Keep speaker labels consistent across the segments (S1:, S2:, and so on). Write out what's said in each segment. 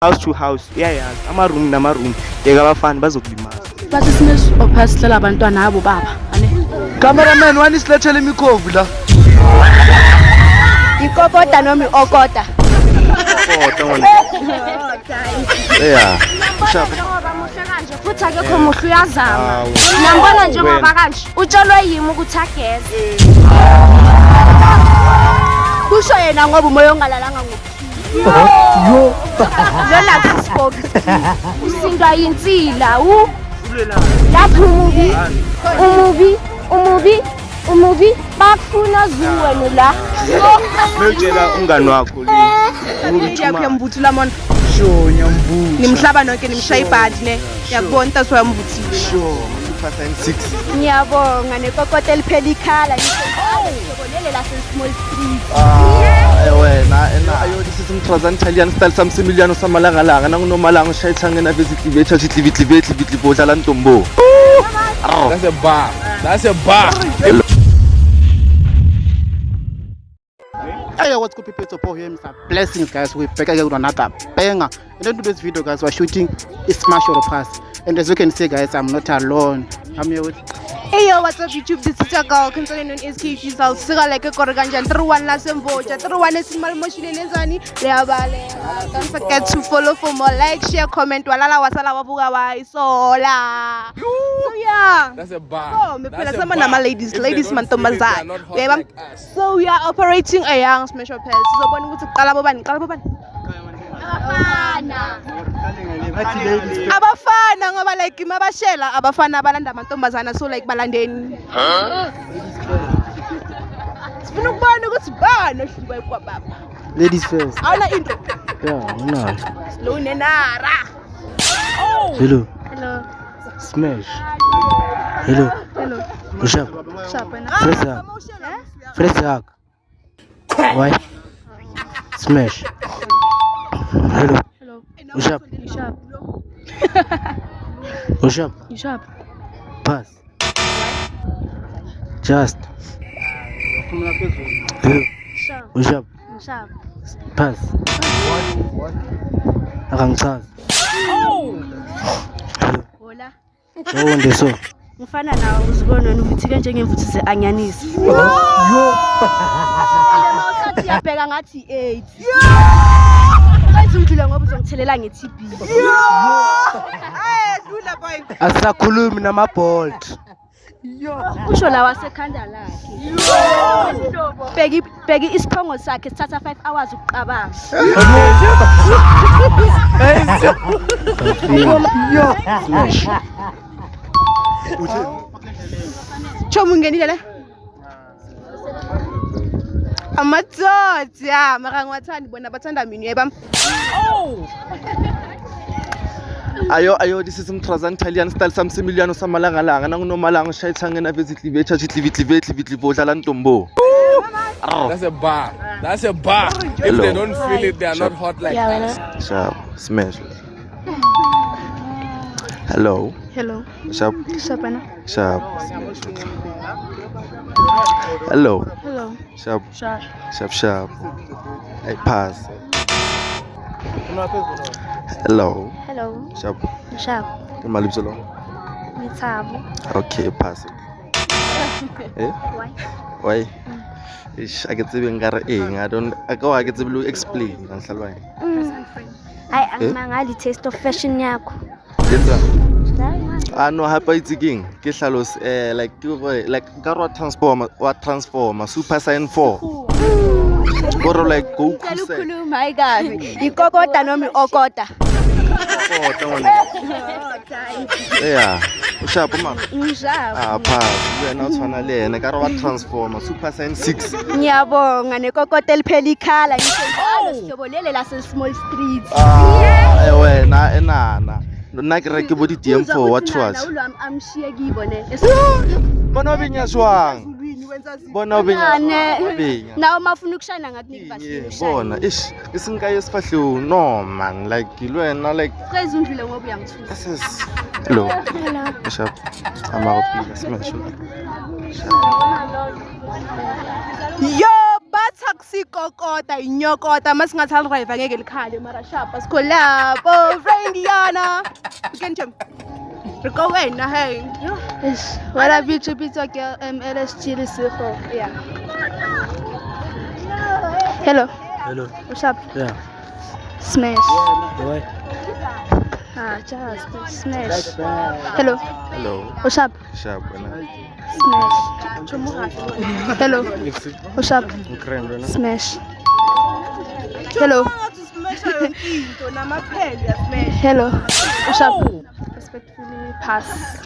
S1: house to house iyayazi ama-room nama-room yeka abafana bazokulimaza.
S2: Bathi Smash ophasi sihlela abantwana abo baba ane.
S3: Cameraman wani isilethele imikhovu la.
S4: Ikokota noma iokota.
S1: Kodwa ngone. Yeah. Shapa.
S4: Futhi akekho muhle uyazama. Nambona njengoba kanje utshelwe yimi ukuthi ageze. Kusho yena ngoba umoya ongalalanga
S3: Yo.
S4: Lona sisibok. Usindwa yinsila lapho umubi bakufuna zuwe la.
S1: Mejela umngani wakho le.
S2: Ngiyamvuthula mona.
S3: Sure nyamvuthi.
S2: Nimhlaba nonke nimshaya ibhadi ne. Yakubona intaso yamvuthile.
S1: Sure. Super Science 6.
S4: Ngiyabonga nekokota eliphela ikhala ngiyobonele la Small Street.
S1: Wena ayo lisisimtrazana Italian style samsimiliano samalangalanga nangunomalanga ushayithanga na visit bethu itlivitli bodlala ntombo.
S3: That's a bar. That's a bar.
S5: Hey, what's good people? It's Paul here, Mr. Blessings, guys. We're back again with another banger. And in today's video, guys, we're shooting a smash or a pass. And as you can see, guys, I'm not alone. I'm here with...
S2: Hey yo, what's up YouTube? This is your girl, concerning on SKG. So, siga like a Koraganjan, 3-1 last and vote. 3-1 is Malmoshi Lezani. Don't forget to follow for more, like, share, comment. Walala wasala wabuga wa isola. So yeah.
S3: That's a bar.
S2: So, me pela sama nama ladies man tombaza. So we are operating a young special pass. So bani ukuthi qalabo bani. Abafana ngoba like mabashela abafana balanda amantombazana so like balandeni. Sifuna ukubona ukuthi bani ohlupha kwa baba.
S5: Ladies first.
S2: Awuna into.
S5: Yeah, no.
S2: Slow nenara.
S5: Hello.
S4: Hello.
S5: Smash. Hello. What's up? Fresh hug. Fresh hug. Why? Smash. Hello. What's up? What's up?
S2: You sharp.
S5: Pass. Just. Hello. What's up?
S4: Sharp.
S5: Pass. Akangichaza.
S4: Hola.
S5: Oh, ndeso.
S4: Ngifana nawe uzibona ukuthi kanje ngemvuthise anyanisi. Siyabheka ngathi 8. Ayizundlule ngoba uzongithelela nge-TB.
S2: Dlula boy.
S5: Asisakhulumi nama-bolt.
S4: Usho la wasekhanda lakhe. Bheki isiphongo sakhe sithatha 5 hours ukuqabanga.
S5: Smash.
S2: Chomu ngenile la. Amatsotsi mara ngiwathandi bona bathanda mina yebam.
S1: Ayo lisisimtrazana Italian style samsimiliano samalangalanga nangunomalanga ushayithanga na visit bethu itlivitli bodlala ntombo.
S3: That's a bar. That's a bar. If they don't feel it, they are not hot like us.
S1: Sharp. Smash. Hello. Sharp. Sharp. Hello. Sharp. Hey, pass. Hello. Sharp. Malibsolo. Okay, pass it. Eh? Why? I get to be I get to explain.
S4: Hayi angimangali taste of fashion yakho.
S1: No hapa itsing ke hlalos like karwa transformer Super Saiyan 4 Goro like go
S4: Ukhuluma hayi kabi. Ikokota noma iokota.
S1: Yeah. Ushapa mama.
S4: Ngishapa.
S1: Pass. Wena uthwana le yena karwa transformer Super Saiyan 6.
S4: Ngiyabonga nekokota eliphela ikhala ngiyobonele la Small Street.
S1: Wena enana. Nna ke reke bo di DM4 what was.
S4: Amshiye kibone.
S1: Bona obinyashwang. Bona obinyashwang.
S4: Nawo mafuna ukushana ngakunika bashini.
S1: Bona isinkaye esifahlo no man like ilwena like
S4: Kwezundlule ngoba uyangithusa.
S1: Hello. Sharp. Amaropila smash.
S2: Yo, but taxi kokota inyokota masingathi alirive ngeke likhale mara sharp asikholapo friend yana ukenjem Rico wena hey
S4: What up YouTube it's okay LSG Lesego yeah Hello what's up
S6: Yeah.
S4: Smash
S6: Why?
S4: just smash Hello what's up
S1: Sharp wena.
S4: Smash Hello what's up Smash Hello Hello what's up respectfully pass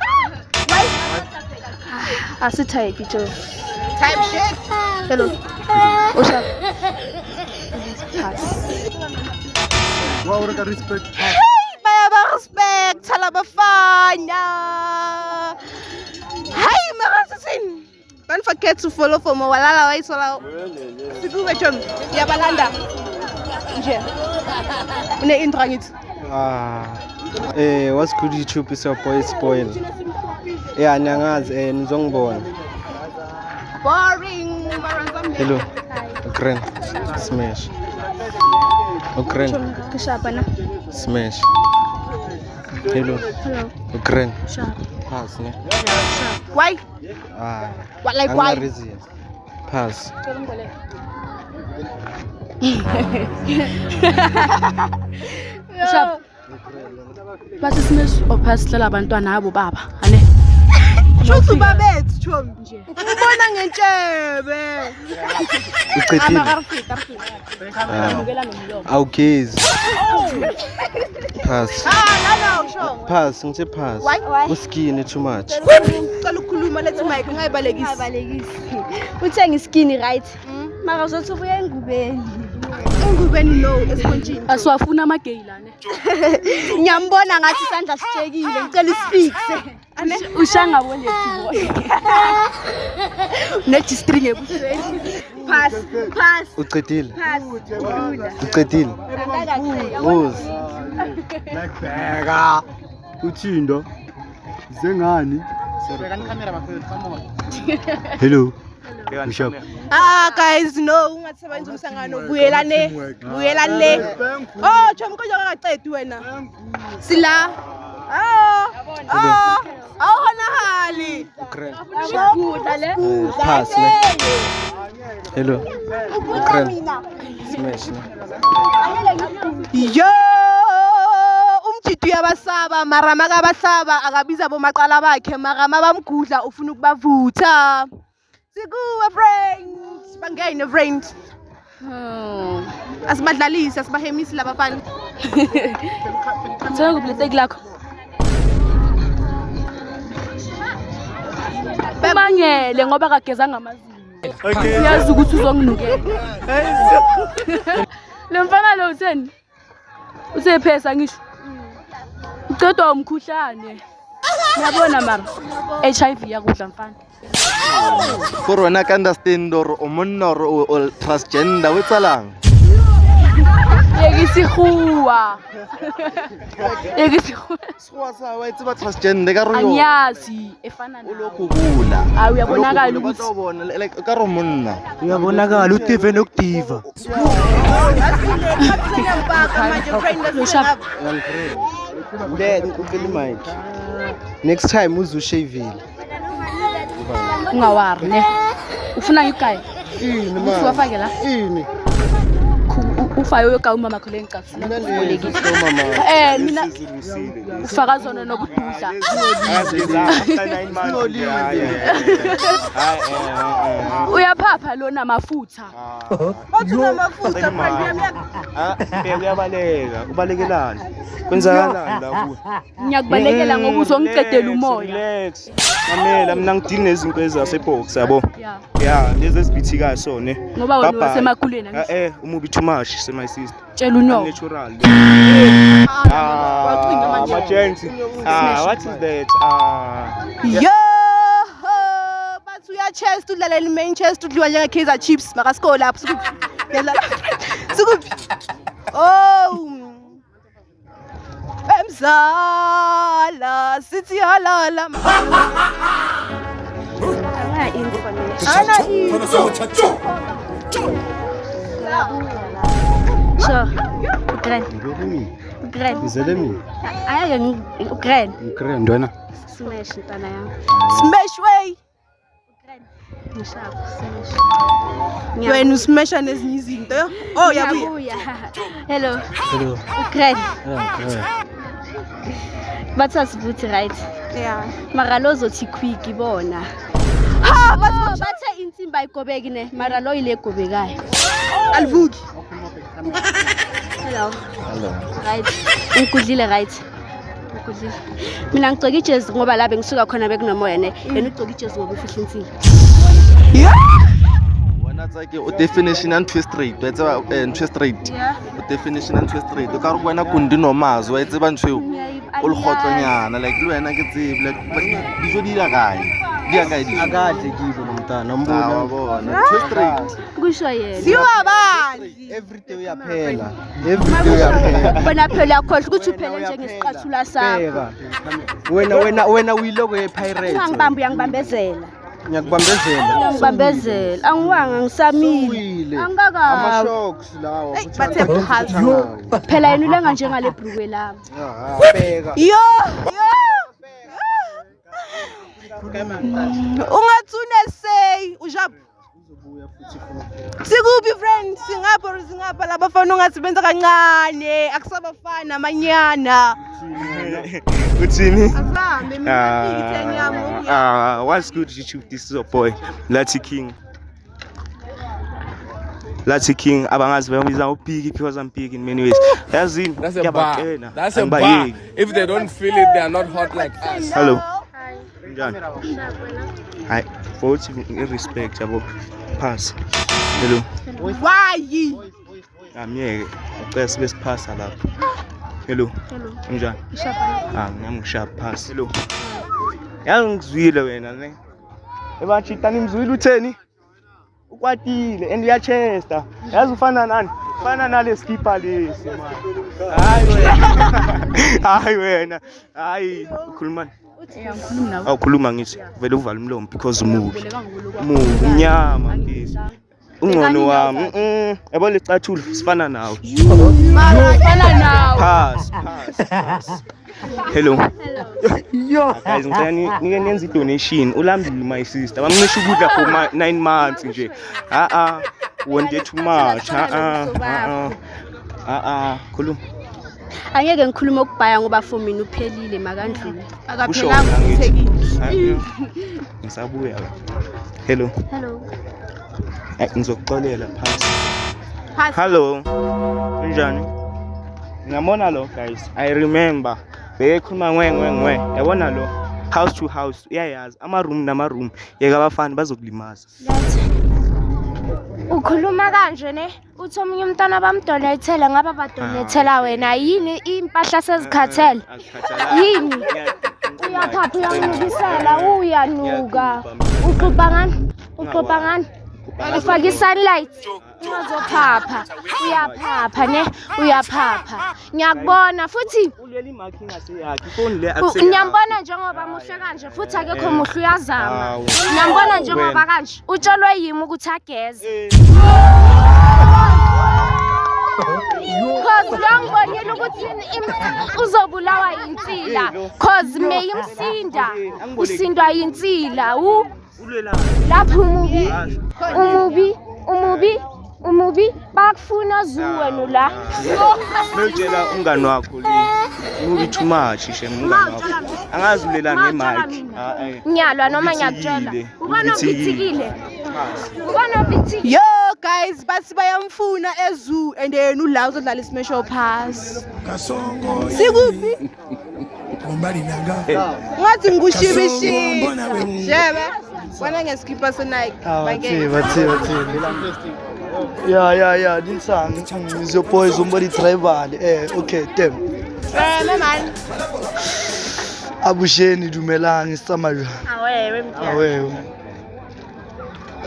S4: type it
S2: type shit
S4: Hello what's up pass
S2: bayaba respect alabafana hey marasin don't forget to follow for more walala wayisola sikuwe chom yabalanda nje une intro ngithi
S6: What's good YouTube is your boy Spoil. Yeah, nyangazi nizongibona.
S2: boring
S6: Hello. Ukren. Smash. Ukren.
S4: Kishapa na
S6: Smash. Hello. Ukren.
S4: sharp
S6: Pass ne.
S2: why what like why
S6: Reason. Pass.
S4: sharp Bathi smash opasitela abantwana abo baba ane
S2: Shuthu babethu chom nje ubona ngentshebe
S6: Ucethile. Awugezi. Pass.
S2: lana usho
S6: Pass, ngithi pass.
S2: Why?
S6: Uskini too much.
S2: cela ukukhuluma lethi mic ungayibalekisi
S4: uthenga iskin right mara uzothi ubuya engubeni
S2: engubeni no esponjini
S4: asiwafuna amageyila ne
S2: ngiyambona ngathi isandla sitshekile ngicela isifixe
S4: ushanga bone next string ebusweni
S2: pass
S6: Ucethile.
S2: pass
S6: Ucethile. Uzi.
S7: Bheka uthindo zengani Hello Bishop
S2: guys no ungasebenza umsangano buyelane oh chom konje ngaqedi wena sila awuhonahali
S6: Ukren.
S2: ukudla le
S6: Pass ne. Hello. Ukren. Smash ne.
S2: yo umjidi uyabasaba mara makabasaba akabiza bomaqala bakhe mara mabamgudla ufuna ukubavutha sikuwe friends bangene friends asibadlalise asibahemisi labafana
S4: Sengwe kuleteki lakho Bemangele ngoba kageza ngamazinyo Uyazi ukuthi uzonginukela Lemfana lo utheni Usephesa ngisho Uqedwa umkhuhlane Uyabona mara HIV yakudla mfana
S1: For wena ka understand or umonna or transgender wetsalang.
S4: Yekisihuwa
S1: Siwa sa wa itse ba transgender ka ro yo.
S4: Anyazi efana nawe
S1: Lokubula.
S4: uyabonakala ukuthi
S1: Utobona like ka ro monna.
S7: uyabonakala uTife nokudiva
S6: Ucela mic. Next time uzushavile.
S4: ungawari ne ufuna ngigaya
S6: Ini
S4: usiwafake la
S6: Ini.
S4: ufayo yoka umama khole ngicatsi
S6: Mama.
S4: mina ufaka zona nobududla uyaphapha lona mafutha
S2: amafutha
S7: uyabaleka ubalekelani kwenzakalani la kuwe
S4: ngiyakubalekela ngoba uzongiqedela umoya
S7: relax mamela mina ngidili nezinto ezasebox yabo
S3: Yeah, lezi ezibithikayo so ne.
S4: ngoba wena wasemakhuleni
S3: Umubi too much my sister.
S4: tshela unyoka
S3: Natural.
S2: wacinga manje
S3: Emergency. What is that?
S2: yo bathi uya chest udlalela main chest udliwa njenge Kaizer Chiefs makasko lapho sikuphi oh emzala sithi halala ana information
S4: Sure. Grand. Grand.
S5: Ngizele mina.
S4: Ayake Grand.
S5: Ngikrend wena.
S4: Smash ntana yami.
S2: Smash way.
S4: Ngishapha smash.
S2: Wena usmasha nezinye izinto. Oh yabuya.
S4: Yabuya. Hello.
S5: Hello.
S4: Grand.
S5: Yeah.
S4: Bathi asivuthi right.
S2: Yeah.
S4: Mara lo zothi quick bona.
S2: Ha,
S4: Bathe insimba ayigobeki ne. Mara lo ile egobekayo.
S2: alivuki.
S4: Hello. Right. Ngikudlile right. Ngikudlile. Mina ngicela ijezi ngoba la bengisuka khona bekunomoya ne. Yena ugcoka ijezi ngoba ufihla insini.
S1: Wena tsake o definition and twist rate. Wetsa twist rate.
S4: Yeah.
S1: O definition and twist rate. Ka re wena kundi no mazo wa tseba ntshwe o le khotlonyana like le wena ke tsebe like dijo di la kae. Di ya kae di.
S6: Akadle kibo nomntana
S1: Wa
S6: mbona.
S1: bona twist rate.
S4: Kusho yena.
S2: Siwabani.
S6: Everyday uyaphela. Everyday uyaphela.
S4: Bona phela akhohle ukuthi uphele njengesiqathula sakho.
S6: Bheka. Wena uyiloko ye-pirate.
S4: Uyangibambezela.
S6: Ngiyakubambezela.
S4: Uyangibambezela. Angiwanga ngisamile.
S6: Uwile.
S4: Angikakabi.
S6: Ama-shocks lawo.
S2: Bathe phansi.
S4: Phela yena ulenga njengale bhrukwe lami.
S6: Bheka.
S2: Yo. Ungatsune say ujaphi. Sikubi friend singapha labafana ungasebenza kancane akusabafana amanyana.
S7: Uthini?
S2: Asambe mina ngitheni yami.
S7: What's good YouTube? This is your boy Lati King. Lati King abangazi bambiza upiki because I'm big in many ways.
S3: That's a bar. That's a bar. If they don't feel it, they are not hot like us.
S7: Hello. Njani? Hi. For respect about pass. Hello.
S2: Why?
S7: Ngiyeke ucela sibe siphasa lapha. Hello. Njani? Ngiyamngishapha pass. Hello. Yangizwile wena ne. Ebachitani mzwile utheni? Ukwatile and uyachesta. Yazi ufana nani? Ufana nale skipper lesi man. Hayi wena. Hayi ukhuluma. Awukhuluma ngithi vele uvala umlomo because umubi. Umubi mnyama ngisi. Ungono wami. Yabo lecathulo sifana nawe.
S4: Mara sifana nawe.
S7: Pass. Hello. Yo. Guys, ngicela niyenze donation. Ulambile my sister. Bamngisho ukudla for 9 months nje. Won't get too much. Khuluma.
S4: Angeke ngikhulume ukubhaya ngoba for mina uphelile makandlule.
S2: Akaphelanga ukuthekile.
S7: Ngisabuya. Hello. Ngizokuxolela phansi. Hello. Kunjani? Ngiyabona lo guys. I remember. Bekhuluma ngwe. Yabona lo house to house. Uyayazi ama room yeka abafana bazokulimaza.
S4: Ukhuluma kanje ne uthi omunye umntana bamdonethela ngaba badonethela wena yini impahla sezikhathele yini uyaphapha uyangibisela uyanuka uxubha ngani ufaka sunlight uzophapha uyaphapha ngiyakubona futhi
S7: Uleli marking aseyakhe phone le
S4: ngiyambona njengoba muhle kanje futhi akekho muhle uyazama ngiyambona njengoba kanje utshelwe yimi ukuthi ageze cause ngiyangibonile ukuthi uzobulawa insila cause meyimsinda usindwa insila lapho umubi bakufuna zuwe nula
S7: Mewutshela umngani wakho le umubi too much umngani wakho angazulela nemic
S4: ngiyalwa noma ngiyakutshela ubona ubithikile
S2: Yo guys bathi bayamfuna eZoo and yena ula uzodlala ismesho pass. Sikuphi? Ngathi ngushibishi. Jebe. Wena ngeskipa sonike.
S6: Bathi. Yeah. Dinsang. Is your boy somebody tribal? Okay, them.
S2: Man.
S6: Abusheni dumelang isamayo. Awe.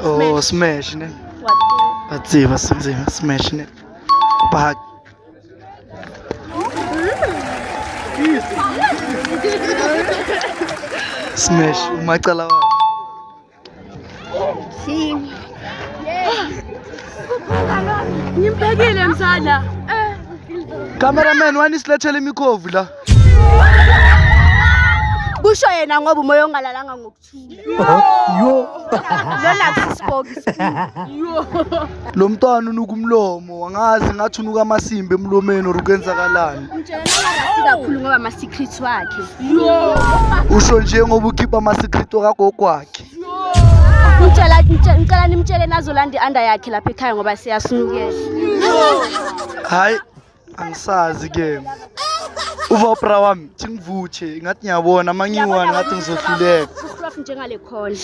S6: Oh, smash ne. Bathi smash ne. Back. Smash umacala wa.
S4: Ngimpekile msana.
S6: Cameraman wani silethele imikhovu la.
S4: Kusho yena ngoba umoya ongalalanga ngokuthula.
S6: Yo.
S4: Lona kusispoki.
S6: Lo mntwana unukumlomo angazi ngathi unuka amasimbi emlomeni orukenzakalani.
S4: Ngitshela kakhulu ngoba ama secrets wakhe.
S6: Usho nje ngoba ukhipha ama secret wakho kwakhe.
S4: Ngicela nimtshele nazolanda under yakhe lapha ekhaya ngoba siyasunukela.
S6: Hayi angisazi ke. Uvopra wami thingivuche ngathi ngiyabona mangiyiwani ngathi ngizohluleka.
S4: Prof njengale call.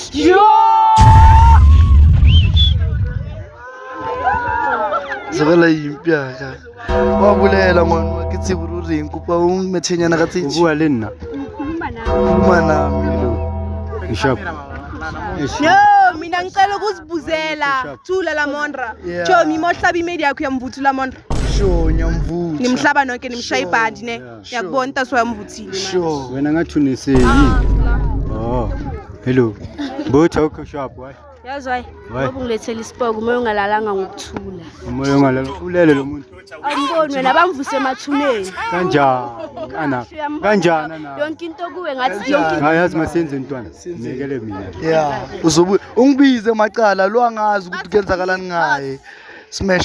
S6: Zebela yimpya ka. Wabulela ngwana wakithi bururi nkupa umethenyana kathi.
S8: Ubuya le nna.
S6: Khuluma nami lo.
S8: Ngishap.
S2: No, mina ngicela ukuzibuzela. Thula la Mondra. Jo mimohlaba imedi yakho yamvuthula Mondra.
S6: Sure nyamvutha.
S2: Nimhlaba nonke nimshaya ibhandi ne. Yakubona intaso yamvuthile.
S6: Sure.
S8: Wena ngathi uneseyi. Oh. Hello. Botha ukho shop why?
S4: Yazwayi. Ngoba ngilethela ispoke umoya ongalalanga ngokuthula.
S8: Umoya ongalala ulele lo muntu.
S4: Awuboni wena bamvuse emathuneni.
S8: Kanjani na?
S4: Yonke into kuwe ngathi yonke.
S8: Hayazi masenze ntwana. Nekele mina.
S6: Yeah. Uzobuya ungibize macala lo angazi ukuthi kuyenzakalani ngaye. Smash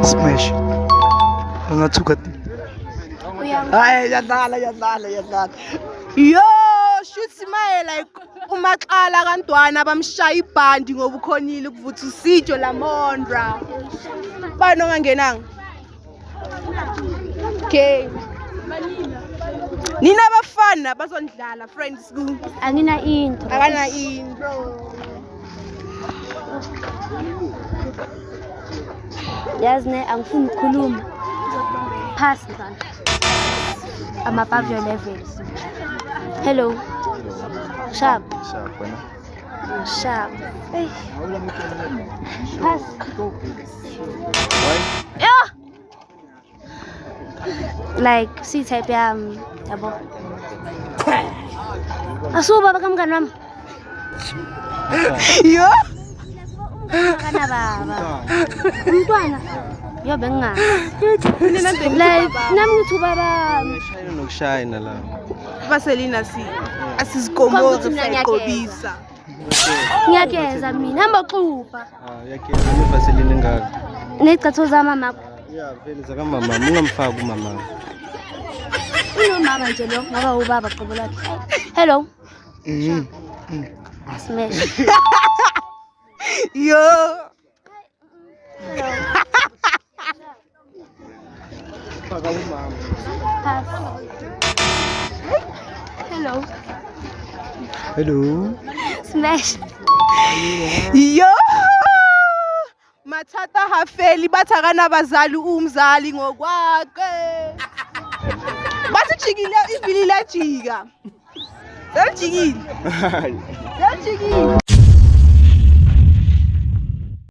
S6: Smash. Angathuka ti. Hayi yadlala.
S2: Yo, shoot smile like uMaqala kaNtwana bamshaya ibhandi ngoba ukhonile ukuvutha usijo la Mondra. Bani ongangenanga? Okay. Nina abafana bazondlala friends ku.
S4: Angina into.
S2: Akana into.
S4: Yazi ne angifuni ukukhuluma. Pass mfana. I'm above your levels. Hello. Sharp. Sharp. Hey. Pass. Yeah. Like see type yabo. Asuba bakamngani wami.
S2: Yo.
S4: Kana baba. Umntwana. Yo benga. Like nami ngithi baba.
S1: Shayina nokushayina la.
S2: Vaseline asizikomoza sayigobisa.
S4: Ngiyageza mina hamba xupa.
S1: Yakhe Vaseline ngaka.
S4: Necatho zama mama.
S1: Yeah, vele zaka mama, ungamfaka umama.
S4: Unomama nje lo ngoba ubaba qobo lakhe. Hello. Smash.
S2: Yo.
S4: Hello.
S8: Hello.
S4: Smash.
S2: Yo. Mathata hafeli bathakana abazali umzali ngokwakhe. Bathi jikile ivili la jika. Selijikile. Selijikile.